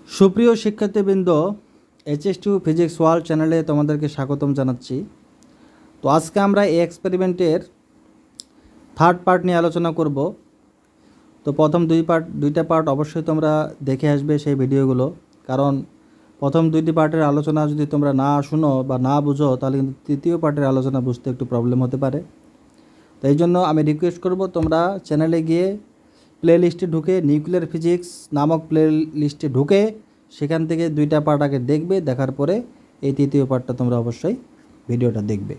সুপ্রিয় শিক্ষার্থীবৃন্দ, HS2 physics world চ্যানেলে তোমাদেরকে স্বাগতম জানাচ্ছি। তো আজকে আমরা এই এক্সপেরিমেন্টের থার্ড পার্ট নিয়ে আলোচনা করব। তো প্রথম দুইটা পার্ট অবশ্যই তোমরা দেখে আসবে সেই ভিডিওগুলো, কারণ প্রথম দুইটি পার্টের আলোচনা যদি তোমরা না শুনো বা না বুঝো তাহলে কিন্তু তৃতীয় পার্টের আলোচনা বুঝতে একটু প্রবলেম হতে পারে। তো এই জন্য আমি রিকোয়েস্ট করব, তোমরা চ্যানেলে গিয়ে প্লে লিস্টে ঢুকে নিউক্লিয়ার ফিজিক্স নামক প্লে লিস্টে ঢুকে সেখান থেকে দুইটা পার্ট আগে দেখবে, দেখার পরে এই তৃতীয় পার্টটা তোমরা অবশ্যই ভিডিওটা দেখবে।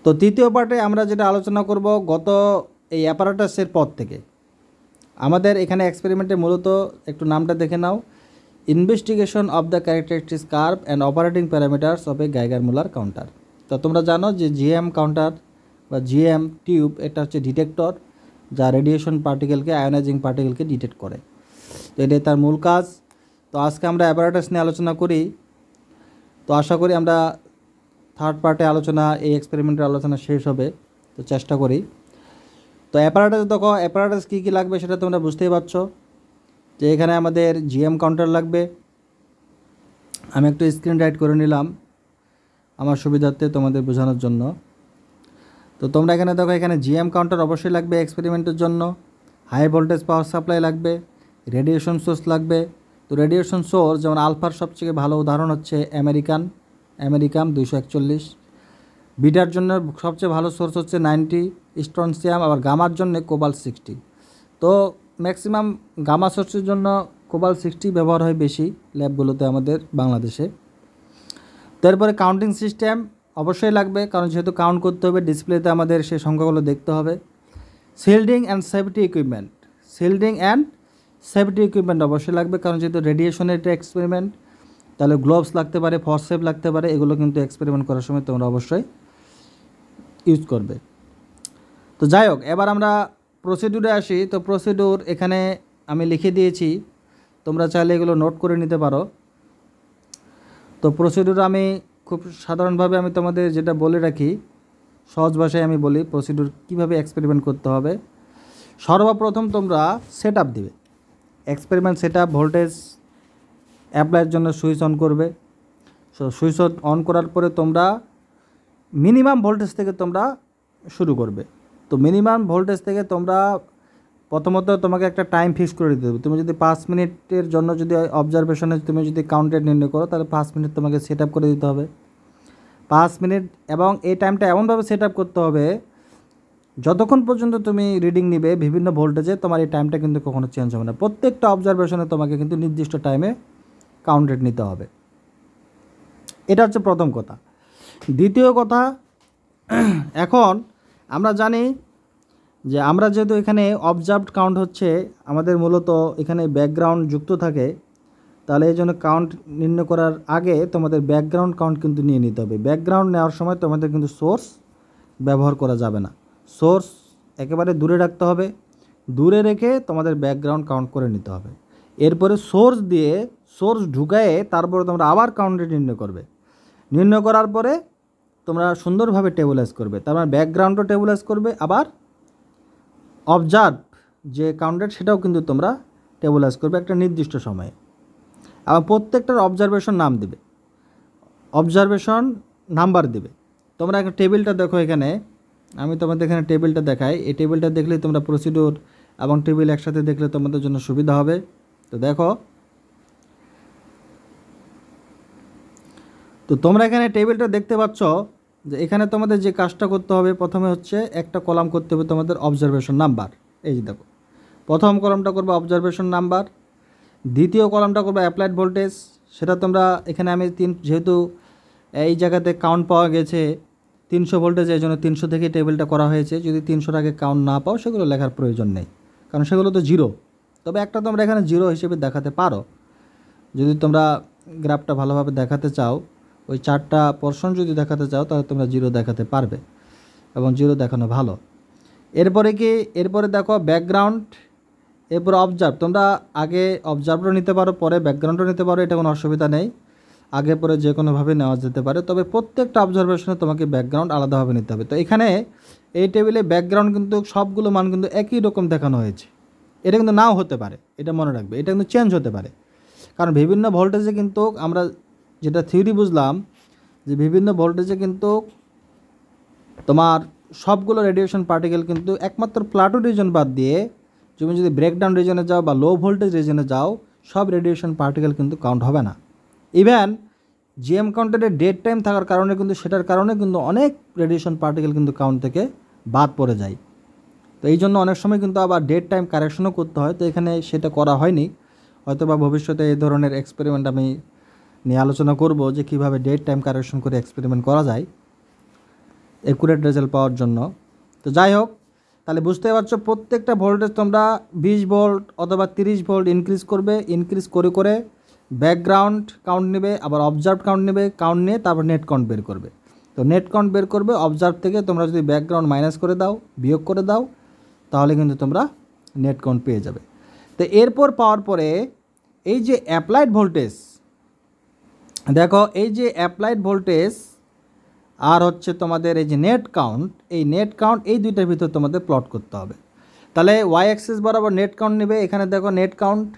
তো তৃতীয় পার্টে আমরা যেটা আলোচনা করব, গত এই অ্যাপারাটাসের পর থেকে আমাদের এখানে এক্সপেরিমেন্টে মূলত একটু নামটা দেখে নাও, investigation of the characteristics curve and operating parameters of a Geiger Muller counter. তো তোমরা জানো যে জিএম কাউন্টার বা জিএম টিউব এটা হচ্ছে ডিটেক্টর, যা রেডিয়েশন পার্টিকেলকে, আয়োনাইজিং পার্টিকেলকে ডিটেক্ট করে। তো এটাই তার মূল কাজ। তো আজকে আমরা অ্যাপারাটাস নিয়ে আলোচনা করি। তো আশা করি আমরা থার্ড পার্টে আলোচনা, এই এক্সপেরিমেন্টের আলোচনা শেষ হবে, তো চেষ্টা করি। তো অ্যাপারাটাস দেখো, অ্যাপারাটাস কী কী লাগবে সেটা তোমরা বুঝতেই পারছো যে এখানে আমাদের জিএম কাউন্টার লাগবে। আমি একটু স্ক্রিন রাইট করে নিলাম আমার সুবিধার্থে তোমাদের বোঝানোর জন্য। তো তোমরা এখানে দেখো, এখানে জিএম কাউন্টার অবশ্যই লাগবে এক্সপেরিমেন্টের জন্য, হাই ভোল্টেজ পাওয়ার সাপ্লাই লাগবে, রেডিয়েশন সোর্স লাগবে। তো রেডিয়েশন সোর্স যেমন আলফার সবচেয়ে ভালো উদাহরণ হচ্ছে আমেরিকাম 241, বিটার জন্য সবচেয়ে ভালো সোর্স হচ্ছে 90 স্ট্রনসিয়াম, আবার গামার জন্য কোবাল্ট 60। তো ম্যাক্সিমাম গামা সোর্সের জন্য কোবাল্ট 60 ব্যবহার হয় বেশি ল্যাবগুলোতে আমাদের বাংলাদেশে। তারপরে কাউন্টিং সিস্টেম অবশ্যই লাগবে, কারণ যেহেতু কাউন্ট করতে হবে ডিসপ্লেতে আমাদের সেই সংখ্যাগুলো দেখতে হবে। শিল্ডিং অ্যান্ড সেফটি ইকুইপমেন্ট অবশ্যই লাগবে, কারণ যেহেতু রেডিয়েশনের একটা এক্সপেরিমেন্ট, তাহলে গ্লোভস লাগতে পারে, ফরসেপ লাগতে পারে, এগুলো কিন্তু এক্সপেরিমেন্ট করার সময় তোমরা অবশ্যই ইউজ করবে। তো যাই হোক, এবার আমরা প্রসিডিউরে আসি। তো প্রসিডিউর এখানে আমি লিখে দিয়েছি, তোমরা চাইলে এগুলো নোট করে নিতে পারো। তো প্রসিডিউর আমি খুব সাধারণভাবে আমি তোমাদের যেটা বলে রাখি, সহজ ভাষায় আমি বলি প্রসিডিউর কীভাবে এক্সপেরিমেন্ট করতে হবে। সর্বপ্রথম তোমরা সেট আপ দিবে, এক্সপেরিমেন্ট সেট আপ, ভোল্টেজ অ্যাপ্লাইয়ের জন্য সুইচ অন করবে। সো সুইচ অন করার পরে তোমরা মিনিমাম ভোল্টেজ থেকে তোমরা শুরু করবে। তো মিনিমাম ভোল্টেজ থেকে তোমরা প্রথমত তোমাকে একটা টাইম ফিক্স করে দিতে হবে। তুমি যদি 5 মিনিটের জন্য যদি অবজারভেশনে তুমি যদি কাউন্টেড নির্ণয় করো, তাহলে 5 মিনিট তোমাকে সেট আপ করে দিতে হবে, 5 মিনিট। এবং এই টাইমটা এমনভাবে সেট আপ করতে হবে যতক্ষণ পর্যন্ত তুমি রিডিং নিবে বিভিন্ন ভোল্টেজে, তোমার এই টাইমটা কিন্তু কখনো চেঞ্জ হবে না। প্রত্যেকটা অবজারভেশনে তোমাকে কিন্তু নির্দিষ্ট টাইমে কাউন্টেড নিতে হবে। এটা হচ্ছে প্রথম কথা। দ্বিতীয় কথা, এখন আমরা জানি যে আমরা যেহেতু এখানে অবজার্ভড কাউন্ট হচ্ছে আমাদের, মূলত এখানে ব্যাকগ্রাউন্ড যুক্ত থাকে, তাহলে এই জন্য কাউন্ট নির্ণয় করার আগে তোমাদের ব্যাকগ্রাউন্ড কাউন্ট কিন্তু নিয়ে নিতে হবে। ব্যাকগ্রাউন্ড নেওয়ার সময় তোমাদের কিন্তু সোর্স ব্যবহার করা যাবে না, সোর্স একেবারে দূরে রাখতে হবে। দূরে রেখে তোমাদের ব্যাকগ্রাউন্ড কাউন্ট করে নিতে হবে। এরপরে সোর্স ঢুকায়ে তারপরে তোমরা আবার কাউন্টে নির্ণয় করবে। নির্ণয় করার পরে তোমরা সুন্দরভাবে টেবুলাইজ করবে, তার মানে ব্যাকগ্রাউন্ডও টেবুলাইজ করবে, আবার অবজার্ভ যে কাউন্টেড সেটাও কিন্তু তোমরা টেবুলাইজ করবে একটা নির্দিষ্ট সময়ে। আবার প্রত্যেকটার অবজারভেশন নাম দেবে, অবজারভেশন নাম্বার দেবে। তোমরা একটা টেবিলটা দেখো, এখানে আমি তোমাদের এখানে টেবিলটা দেখাই। এই টেবিলটা দেখলেই তোমরা প্রসিডিউর এবং টেবিল একসাথে দেখলে তোমাদের জন্য সুবিধা হবে। তো দেখো, তো তোমরা এখানে টেবিলটা দেখতে পাচ্ছ যে এখানে তোমাদের যে কাজটা করতে হবে, প্রথমে হচ্ছে একটা কলাম করতে হবে তোমাদের অবজারভেশন নাম্বার। এই যে দেখো, প্রথম কলামটা করবে অবজারভেশন নাম্বার, দ্বিতীয় কলামটা করবে অ্যাপ্লাইড ভোল্টেজ। সেটা তোমরা এখানে আমি যেহেতু এই জায়গাতে কাউন্ট পাওয়া গেছে 300 ভোল্টেজ, এই জন্য 300 থেকে টেবিলটা করা হয়েছে। যদি 300-র আগে কাউন্ট না পাও সেগুলো লেখার প্রয়োজন নেই, কারণ সেগুলো তো জিরো। তবে একটা তোমরা এখানে জিরো হিসেবে দেখাতে পারো, যদি তোমরা গ্রাফটা ভালোভাবে দেখাতে চাও, ওই 4টা পোরশন যদি দেখাতে চাও তাহলে তোমরা জিরো দেখাতে পারবে, এবং জিরো দেখানো ভালো। এরপরে দেখো ব্যাকগ্রাউন্ড, এরপর অবজার্ভ। তোমরা আগে অবজার্ভও নিতে পারো, পরে ব্যাকগ্রাউন্ডও নিতে পারো, এটা কোনো অসুবিধা নেই, আগে পরে যে কোনোভাবে নেওয়া যেতে পারে। তবে প্রত্যেকটা অবজারভেশনে তোমাকে ব্যাকগ্রাউন্ড আলাদাভাবে নিতে হবে। তো এখানে এই টেবিলে ব্যাকগ্রাউন্ড কিন্তু সবগুলো মান কিন্তু একই রকম দেখানো হয়েছে, এটা কিন্তু নাও হতে পারে, এটা মনে রাখবে, এটা কিন্তু চেঞ্জ হতে পারে। কারণ বিভিন্ন ভোল্টেজে কিন্তু আমরা যেটা থিওরি বুঝলাম যে বিভিন্ন ভোল্টেজে কিন্তু তোমার সবগুলো রেডিয়েশন পার্টিকেল কিন্তু একমাত্র প্লাটো রিজন বাদ দিয়ে তুমি যদি ব্রেকডাউন রিজনে যাও বা লো ভোল্টেজ রিজনে যাও সব রেডিয়েশন পার্টিকেল কিন্তু কাউন্ট হবে না। ইভেন জিএম কাউন্টারের ডেট টাইম থাকার কারণে কিন্তু সেটার কারণে কিন্তু অনেক রেডিয়েশন পার্টিকেল কিন্তু কাউন্ট থেকে বাদ পড়ে যায়। তো এই জন্য অনেক সময় কিন্তু আবার ডেট টাইম কারেকশনও করতে হয়, তো এখানে সেটা করা হয়নি। হয়তো বা ভবিষ্যতে এই ধরনের এক্সপেরিমেন্ট আমি নিয়ে আলোচনা করব যে কীভাবে ডেট টাইম কারেকশন করে এক্সপেরিমেন্ট করা যায় অ্যাকুরেট রেজাল্ট পাওয়ার জন্য। তো যাই হোক, তাহলে বুঝতে পারছো প্রত্যেকটা ভোল্টেজ তোমরা 20 ভোল্ট অথবা 30 ভোল্ট ইনক্রিজ করবে, ইনক্রিজ করে করে ব্যাকগ্রাউন্ড কাউন্ট নেবে, আবার অবজার্ভ কাউন্ট নেবে, কাউন্ট নিয়ে তারপর নেট কাউন্ট বের করবে। তো নেট কাউন্ট বের করবে অবজার্ভ থেকে, তোমরা যদি ব্যাকগ্রাউন্ড মাইনাস করে দাও, বিয়োগ করে দাও, তাহলে কিন্তু তোমরা নেট কাউন্ট পেয়ে যাবে। তো এরপর পাওয়ার পরে এই যে অ্যাপ্লাইড ভোল্টেজ, দেখো এই যে অ্যাপ্লাইড ভোল্টেজ আর হচ্ছে তোমাদের এই যে নেট কাউন্ট, এই নেট কাউন্ট এই দুইটার ভিতর তোমাদের প্লট করতে হবে। তাহলে ওয়াই অ্যাক্সিস বরাবর নেট কাউন্ট নেবে, এখানে দেখো নেট কাউন্ট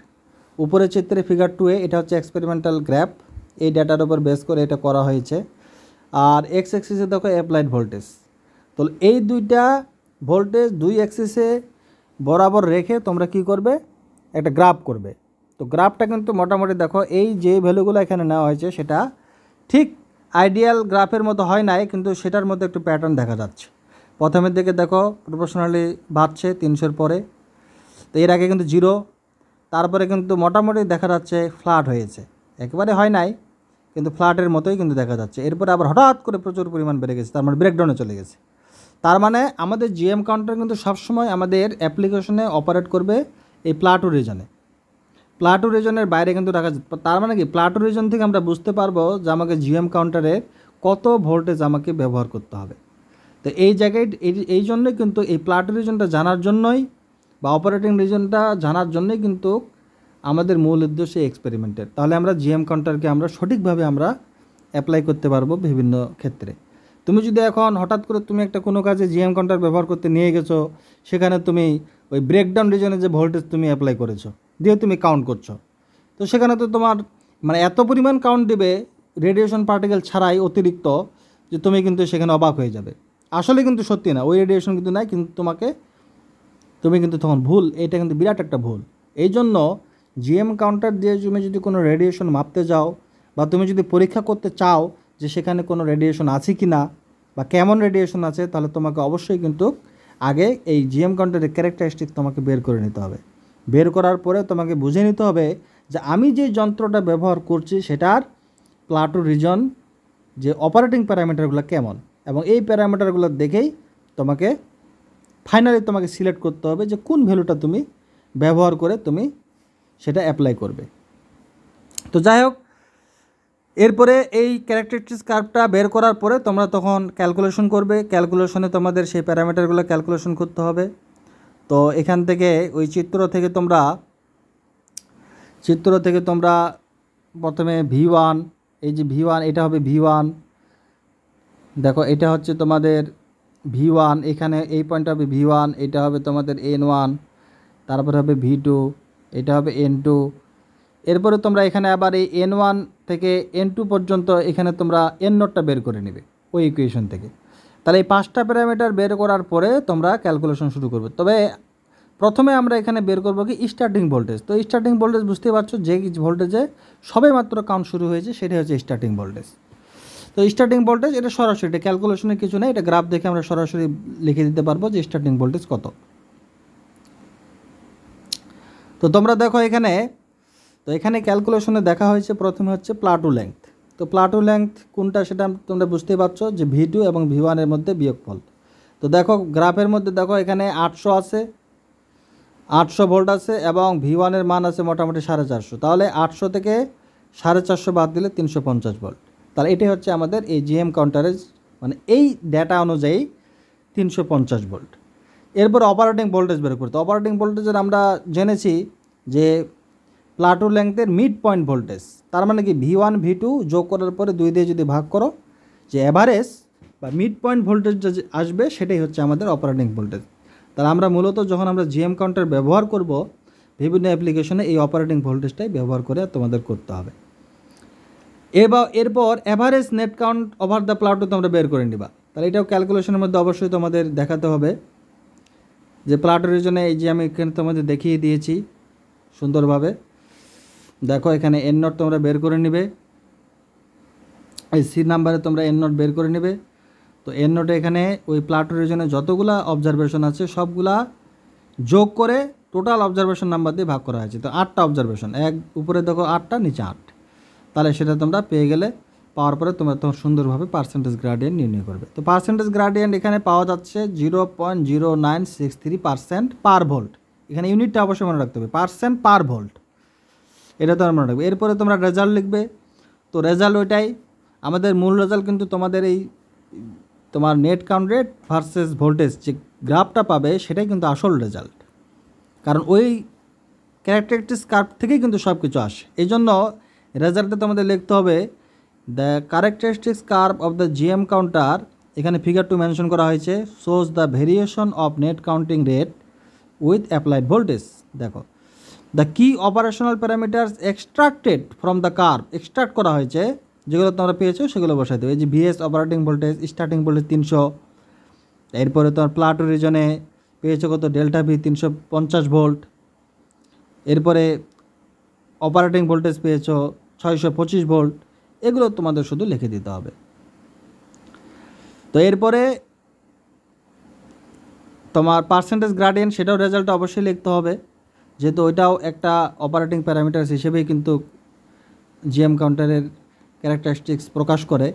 উপরে চিত্রে ফিগার 2-এ, এটা হচ্ছে এক্সপেরিমেন্টাল গ্রাফ, এই ডাটার উপর বেস করে এটা করা হয়েছে। আর এক্স অ্যাক্সিসে দেখো অ্যাপ্লাইড ভোল্টেজ। তো এই দুইটা ভোল্টেজ দুই অ্যাক্সিসে বরাবর রেখে তোমরা কি করবে, একটা গ্রাফ করবে। তো গ্রাফটা কিন্তু মোটামুটি দেখো এই যে ভ্যালুগুলো এখানে নেওয়া হয়েছে সেটা ঠিক আইডিয়াল গ্রাফের মতো হয় নাই, কিন্তু সেটার মধ্যে একটু প্যাটার্ন দেখা যাচ্ছে। প্রথমের দিকে দেখো প্রপোর্শনালি বাড়ছে 300-এর পরে, তো এর আগে কিন্তু 0, তারপরে কিন্তু মোটামুটি দেখা যাচ্ছে ফ্ল্যাট হয়েছে, একেবারে হয় নাই কিন্তু ফ্ল্যাটের মতোই কিন্তু দেখা যাচ্ছে। এরপরে আবার হঠাৎ করে প্রচুর পরিমাণ বেড়ে গেছে, তার মানে ব্রেকডাউনে চলে গেছে। তার মানে আমাদের জিএম কাউন্টার কিন্তু সবসময় আমাদের অ্যাপ্লিকেশনে অপারেট করবে এই প্লাটো রিজনে, প্লাটো রিজনের বাইরে কিন্তু রাখা। তার মানে কি প্লাটো রিজন থেকে আমরা বুঝতে পারবো যে আমাকে জিএম কাউন্টারে কত ভোল্টেজ আমাকে ব্যবহার করতে হবে। তো এই জায়গায় এই জন্যই কিন্তু এই প্লাটো রিজনটা জানার জন্যই বা অপারেটিং রিজনটা জানার জন্যই কিন্তু আমাদের মূল উদ্দেশ্য এক্সপেরিমেন্টের। তাহলে আমরা জিএম কাউন্টারকে আমরা সঠিকভাবে আমরা অ্যাপ্লাই করতে পারবো বিভিন্ন ক্ষেত্রে। তুমি যদি এখন হঠাৎ করে তুমি একটা কোনো কাজে জিএম কাউন্টার ব্যবহার করতে নিয়ে গেছো, সেখানে তুমি ওই ব্রেকডাউন রিজনে যে ভোল্টেজ তুমি অ্যাপ্লাই করেছো দিয়ে তুমি কাউন্ট করছো, তো সেখানে তো তোমার মানে এত পরিমাণ কাউন্ট দেবে রেডিয়েশন পার্টিকেল ছাড়াই অতিরিক্ত, যে তুমি কিন্তু সেখানে অবাক হয়ে যাবে। আসলে কিন্তু সত্যি না, ওই রেডিয়েশন কিন্তু নাই, কিন্তু তুমি কিন্তু তখন ভুল, এটা কিন্তু বিরাট একটা ভুল। এই জন্য জিএম কাউন্টার দিয়ে তুমি যদি কোনো রেডিয়েশন মাপতে যাও বা তুমি যদি পরীক্ষা করতে চাও যে সেখানে কোনো রেডিয়েশন আছে কি না বা কেমন রেডিয়েশন আছে, তাহলে তোমাকে অবশ্যই কিন্তু আগে এই জিএম কাউন্টারের ক্যারেক্টারিস্টিক তোমাকে বের করে নিতে হবে। বের করার পরে তোমাকে বুঝে নিতে হবে যে আমি যে যন্ত্রটা ব্যবহার করছি সেটার প্লাটো রিজন যে অপারেটিং প্যারামিটারগুলো কেমন, এবং এই প্যারামিটারগুলো দেখেই তোমাকে ফাইনালি তোমাকে সিলেক্ট করতে হবে যে কোন ভ্যালুটা তুমি ব্যবহার করে তুমি সেটা অ্যাপ্লাই করবে। তো যাই হোক, এরপরে এই ক্যারেক্টারিস্টিক্স কার্ভটা বের করার পরে তোমরা তখন ক্যালকুলেশন করবে। ক্যালকুলেশনে তোমাদের সেই প্যারামিটারগুলো ক্যালকুলেশন করতে হবে। তো এখান থেকে ওই চিত্র থেকে তোমরা প্রথমে V1, এই যে V1 এটা হবে V1, দেখো এটা হচ্ছে তোমাদের V1, এখানে এই পয়েন্টটা হবে V1, এটা হবে তোমাদের N1, তারপরে হবে V2, এটা হবে N2। এরপরে তোমরা এখানে আবার এই N1 থেকে N2 পর্যন্ত এখানে তোমরা N0টা বের করে নেবে ওই ইকুয়েশন থেকে। তাহলে এই 5টা প্যারামিটার বের করার পরে তোমরা ক্যালকুলেশন শুরু করবে। তবে প্রথমে আমরা এখানে বের করবো কি স্টার্টিং ভোল্টেজ। তো স্টার্টিং ভোল্টেজ বুঝতে পারছো যে ভোল্টেজে সবে মাত্র কাউন্ট শুরু হয়েছে সেটাই হচ্ছে স্টার্টিং ভোল্টেজ। তো স্টার্টিং ভোল্টেজ এটা সরাসরি, এটা ক্যালকুলেশনের কিছু নেই, এটা গ্রাফ দেখে আমরা সরাসরি লিখে দিতে পারবো যে স্টার্টিং ভোল্টেজ কত। তো তোমরা দেখো এখানে ক্যালকুলেশনে দেখা হয়েছে প্রথমে হচ্ছে প্লাটো লেংথ। তো প্লাটো লেংথ কোনটা সেটা তোমরা বুঝতেই পারছো যে V2 এবং V1 এর মধ্যে বিয়োগফল। তো দেখো গ্রাফের মধ্যে দেখো এখানে 800 আছে, 800 ভোল্ট আছে এবং V1 এর মান আছে মোটামুটি 450। তাহলে 800 থেকে 450 বাদ দিলে 350 ভোল্ট। তাহলে এটাই হচ্ছে আমাদের এই জিএম কাউন্টারের মানে এই ডেটা অনুযায়ী 350 ভোল্ট। এরপর অপারেটিং ভোল্টেজ বের করতে, অপারেটিং ভোল্টেজের আমরা জেনেছি যে প্লাটো লেংথের মিড পয়েন্ট ভোল্টেজ, তার মানে কি V1 V2 যোগ করার পরে 2 দিয়ে যদি ভাগ করো, যে অ্যাভারেজ বা মিড পয়েন্ট ভোল্টেজ যে আসবে সেটাই হচ্ছে আমাদের অপারেটিং ভোল্টেজ। তাহলে আমরা মূলত যখন আমরা জিএম কাউন্টার ব্যবহার করব বিভিন্ন অ্যাপ্লিকেশনে এই অপারেটিং ভোল্টেজটাই ব্যবহার করে তোমাদের করতে হবে। এরপর average net count over the Plato তোমরা বের করে নিবা। তাহলে এটাও ক্যালকুলেশনের মধ্যে অবশ্যই তোমাদের দেখাতে হবে যে প্লাটো রিজনে এই যে আমি এখানে তোমাদের দেখিয়ে দিয়েছি সুন্দরভাবে। দেখো এখানে এন নট তোমরা বের করে নেবে, এই সি নাম্বারে তোমরা এন নট বের করে নেবে। তো এন নটে এখানে ওই প্লাটো রিজনে যতগুলা অবজারভেশন আছে সবগুলা যোগ করে টোটাল অবজারভেশন নাম্বার দিয়ে ভাগ করা হয়েছে। তো 8টা অবজারভেশন, এক উপরে দেখো 8টা, নিচে 8, তাহলে সেটা তোমরা পেয়ে গেলে। পাওয়ার পরে তোমরা তখন সুন্দরভাবে পার্সেন্টেজ গ্রাডিয়েন্ট নির্ণয় করবে। তো পার্সেন্টেজ গ্রাডিয়েন্ট এখানে পাওয়া যাচ্ছে 0.0963% পার ভোল্ট। এখানে ইউনিটটা অবশ্যই মনে রাখতে হবে, পার্সেন্ট পার ভোল্ট, এটা তোমরা মনে রাখবে। এরপরে তোমরা রেজাল্ট লিখবে। তো রেজাল্ট ওইটাই আমাদের মূল রেজাল্ট, কিন্তু তোমাদের এই তোমার net count rate versus voltage যে গ্রাফটা পাবে সেটাই কিন্তু আসল রেজাল্ট, কারণ ওই ক্যারেক্টারিস্টিক্স কার্ভ থেকেই কিন্তু সব কিছু আসে। এই জন্য রেজাল্টে তোমাদের লিখতে হবে the characteristics curve of the GM counter, এখানে ফিগার 2 মেনশন করা হয়েছে, shows the variation of net counting rate with applied voltage. দেখো দ্য কি operational parameters extracted from the curve, extract করা হয়েছে যেগুলো তোমরা পেয়েছো সেগুলো বসাই দেবে। এই যে VS operating voltage, starting voltage 300, এরপরে তোমার প্লাটো রিজনে পেয়েছো কত, ডেল্টা ভি 350 ভোল্ট, এরপরে অপারেটিং ভোল্টেজ পেয়েছো 625 ভোল্ট, এগুলো তোমাদের শুধু লিখে দিতে হবে। তো এরপরে তোমার পার্সেন্টেজ গ্রাডিয়েন্ট, সেটাও রেজাল্টটা অবশ্যই লিখতে হবে, যেহেতু ওইটাও একটা অপারেটিং প্যারামিটার্স হিসেবেই কিন্তু জিএম কাউন্টারের ক্যারেক্টারিস্টিক্স প্রকাশ করে।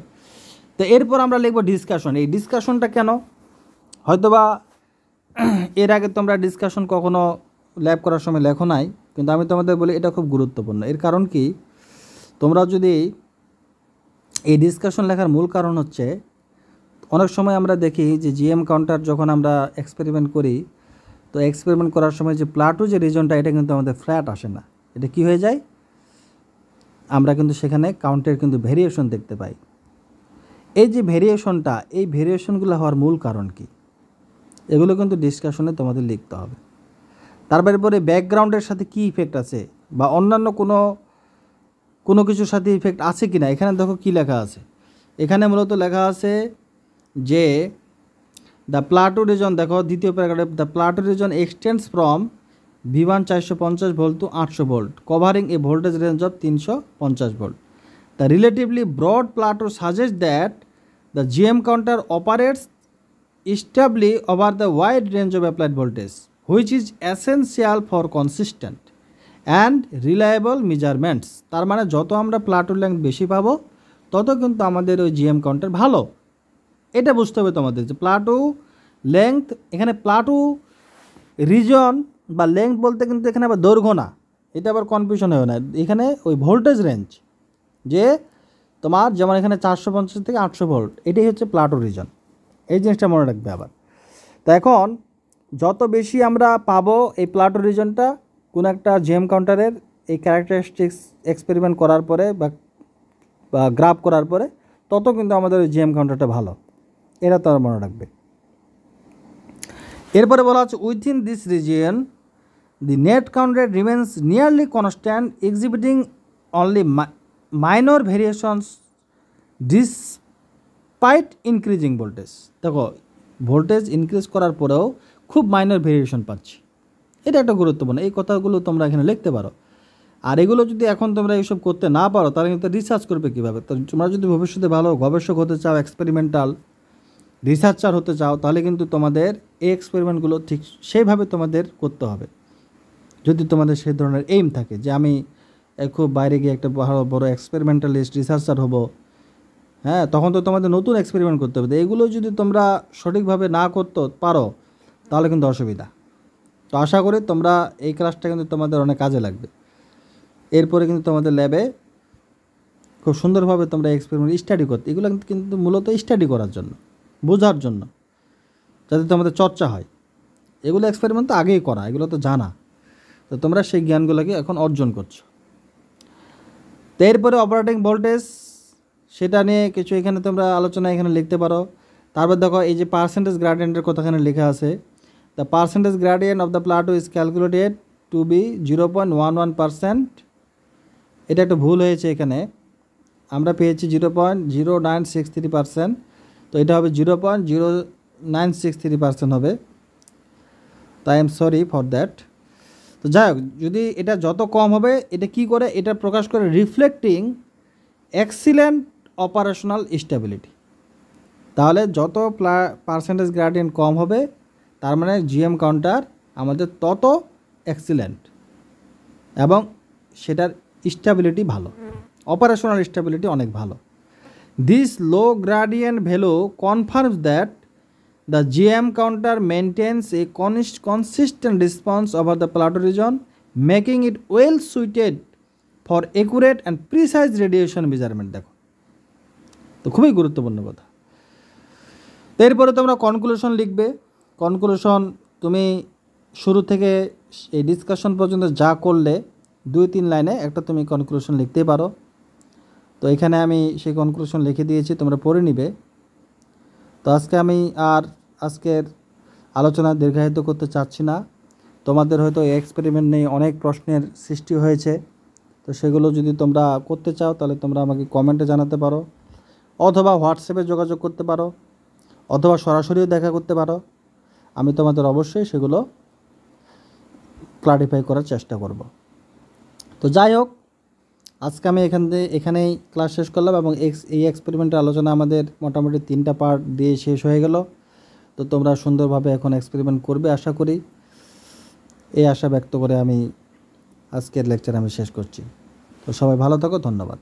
তো এরপর আমরা লিখব ডিসকাশন। এই ডিসকাশনটা কেন, হয়তোবা এর আগে তোমরা ডিসকাশন কখনো ল্যাব করার সময় লেখো নাই, কিন্তু আমি তোমাদের বলি এটা খুব গুরুত্বপূর্ণ। এর কারণ কি, তোমরা যদি এই ডিসকাশন লেখার মূল কারণ হচ্ছে অনেক সময় আমরা দেখি যে জিএম কাউন্টার যখন আমরা এক্সপেরিমেন্ট করি, তো এক্সপেরিমেন্ট করার সময় যে প্লাটো যে রিজনটা এটা কিন্তু আমাদের ফ্ল্যাট আসে না, এটা কি হয়ে যায়, আমরা কিন্তু সেখানে কাউন্টের কিন্তু ভেরিয়েশন দেখতে পাই। এই যে ভেরিয়েশনটা, এই ভেরিয়েশনগুলো হওয়ার মূল কারণ কি, এগুলো কিন্তু ডিসকাশনে তোমাদের লিখতে হবে। তারপরে ব্যাকগ্রাউন্ডের সাথে কি ইফেক্ট আছে বা অন্যান্য কোনো কিছুর সাথে ইফেক্ট আছে কি না, এখানে দেখো কি লেখা আছে। এখানে মূলত লেখা আছে যে দ্য প্লাটো রিজন, দেখো দ্বিতীয় প্যারাগ্রাফে, the plateau region extends from V1 450 volt to 800 volt covering a voltage range of 350 volt. The relatively broad plateau suggest that the GM counter operates stably over the wide range of applied voltage which is essential for consistent and reliable measurements. তার মানে যত আমরা Plato length বেশি পাবো তত কিন্তু আমাদের ওই জিএম কাউন্টার ভালো। এটা বুঝতে হবে তোমাদের যে প্লাটো লেংথ, এখানে প্লাটো রিজন বা লেংথ বলতে কিন্তু এখানে আবার দৈর্ঘ্য না, এটা আবার কনফিউশন হবে না, এখানে ওই ভোল্টেজ রেঞ্জ, যে তোমার যেমন এখানে 450 থেকে 800 ভোল্ট, এটাই হচ্ছে প্লাটো রিজন, এই জিনিসটা মনে রাখবে আবার। তো এখন যত বেশি আমরা পাবো এই প্লাটো রিজনটা কোনো একটা জিএম কাউন্টারের এই ক্যারেক্টারিস্টিক্স এক্সপেরিমেন্ট করার পরে বা গ্রাফ করার পরে, তত কিন্তু আমাদের ওই জিএম কাউন্টারটা ভালো, এটা তো মনে রাখবে। এরপরে বলা হচ্ছে within this region the net count rate remains nearly constant exhibiting only minor variations despite increasing voltage. দেখো ভোল্টেজ ইনক্রিজ করার পরেও খুব মাইনর ভেরিয়েশন পাচ্ছি, এটা একটা গুরুত্বপূর্ণ, এই কথাগুলো তোমরা এখানে লিখতে পারো। আর এগুলো যদি এখন তোমরা এইসব করতে না পারো তাহলে কিন্তু রিসার্চ করবে কীভাবে। তো তোমরা যদি ভবিষ্যতে ভালো গবেষক হতে চাও, এক্সপেরিমেন্টাল রিসার্চার হতে চাও, তাহলে কিন্তু তোমাদের এই এক্সপেরিমেন্টগুলো ঠিক সেইভাবে তোমাদের করতে হবে। যদি তোমাদের সেই ধরনের এইম থাকে যে আমি খুব বাইরে গিয়ে একটা বড় এক্সপেরিমেন্টালিস্ট রিসার্চার হব, হ্যাঁ, তখন তো তোমাদের নতুন এক্সপেরিমেন্ট করতে হবে। এইগুলো যদি তোমরা সঠিকভাবে না করতে পারো তাহলে কিন্তু অসুবিধা। তো আশা করি তোমরা এই ক্লাসটা কিন্তু তোমাদের অনেক কাজে লাগবে। এরপরে কিন্তু তোমাদের ল্যাবে খুব সুন্দরভাবে তোমরা এক্সপেরিমেন্ট স্টাডি করতে, এগুলো কিন্তু মূলত স্টাডি করার জন্য, বোঝার জন্য, যাতে তোমাদের চর্চা হয়। এগুলো এক্সপেরিমেন্ট তো আগেই করা, এগুলো তো জানা, তো তোমরা সেই জ্ঞানগুলোকে এখন অর্জন করছো। তো এরপরে অপারেটিং ভোল্টেজ, সেটা নিয়ে কিছু এখানে তোমরা আলোচনা এখানে লিখতে পারো। তারপর দেখো এই যে পার্সেন্টেজ গ্রেডিয়েন্টের কথা এখানে লেখা আছে, the percentage gradient of the plateau is calculated to be 0.11%। এটা একটা ভুল হয়েছে, এখানে আমরা পেয়েছি 0.0963%, তো এটা হবে 0.0963% হবে। তো I am sorry for that. তো যাই হোক, যদি এটা যত কম হবে, এটা কি করে, এটা প্রকাশ করে রিফ্লেক্টিং এক্সিলেন্ট অপারেশনাল স্টেবিলিটি। তাহলে যত পার্সেন্টেজ গ্রেডিয়েন্ট কম হবে, তার মানে জিএম কাউন্টার আমাদের তত এক্সিলেন্ট এবং সেটার স্টেবিলিটি ভালো, অপারেশনাল স্টেবিলিটি অনেক ভালো। This low gradient value confirms that the GM counter maintains a consistent response over the plateau region, making it well suited for accurate and precise radiation measurement। দেখো, তো খুবই গুরুত্বপূর্ণ কথা। তো এরপরে তোমরা কনক্লুশন লিখবে। কনক্লুশন তুমি শুরু থেকে এই ডিসকাশন পর্যন্ত যা করলে 2-3 লাইনে একটা তুমি কনক্লুশন লিখতে পারো। তো এখানে আমি সেই কনক্লুশন লিখে দিয়েছি, তোমরা পড়ে নিবে। তো আজকের আলোচনা দীর্ঘায়িত করতে চাচ্ছি না। তোমাদের হয়তো এই এক্সপেরিমেন্ট নিয়ে অনেক প্রশ্নের সৃষ্টি হয়েছে, তো সেগুলো যদি তোমরা করতে চাও তাহলে তোমরা আমাকে কমেন্টে জানাতে পারো, অথবা হোয়াটসঅ্যাপে যোগাযোগ করতে পারো, অথবা সরাসরিও দেখা করতে পারো। আমি তোমাদের অবশ্যই সেগুলো ক্লারিফাই করার চেষ্টা করব। তো যাই হোক, আজকে আমি এখানেই ক্লাস শেষ করলাম, এবং এই এক্সপেরিমেন্টের আলোচনা আমাদের মোটামুটি 3টা পার্ট দিয়ে শেষ হয়ে গেল। তো তোমরা সুন্দরভাবে এখন এক্সপেরিমেন্ট করবে আশা করি। এই আশা ব্যক্ত করে আমি আজকের লেকচার শেষ করছি। তো সবাই ভালো থাকো, ধন্যবাদ।